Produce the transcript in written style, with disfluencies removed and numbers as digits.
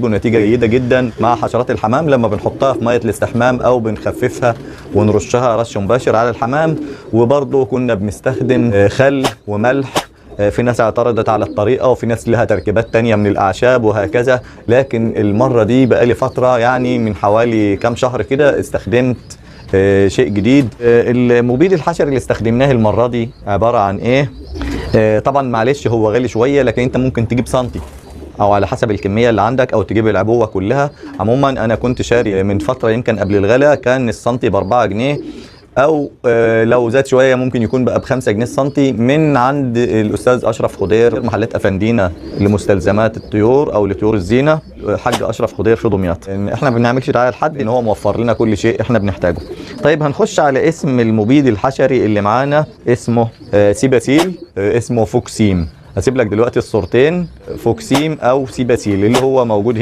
نتيجة جيدة جدا مع حشرات الحمام لما بنحطها في مية الاستحمام او بنخففها ونرشها رش مباشر على الحمام. وبرضه كنا بنستخدم خل وملح. في ناس اعترضت على الطريقة وفي ناس لها تركيبات تانية من الأعشاب وهكذا، لكن المرة دي بقالي فترة يعني من حوالي كام شهر كده استخدمت شيء جديد. المبيد الحشري اللي استخدمناه المرة دي عبارة عن ايه؟ طبعا معلش هو غالي شوية، لكن انت ممكن تجيب سنتي او على حسب الكمية اللي عندك او تجيب العبوة كلها. عموما انا كنت شاري من فترة يمكن قبل الغلا كان السنتي ب4 جنيه، او لو زاد شويه ممكن يكون بقى ب5 جنيه السنتي من عند الاستاذ اشرف خضير محلات افندينا لمستلزمات الطيور او لطيور الزينه، حاج اشرف خضير في دمياط. احنا ما بنعملش دعايه لحد، ان هو موفر لنا كل شيء احنا بنحتاجه. طيب هنخش على اسم المبيد الحشري اللي معانا، اسمه سيباسيل، اسمه فوكسيم. هسيب لك دلوقتي الصورتين، فوكسيم او سيباسيل اللي هو موجود هنا.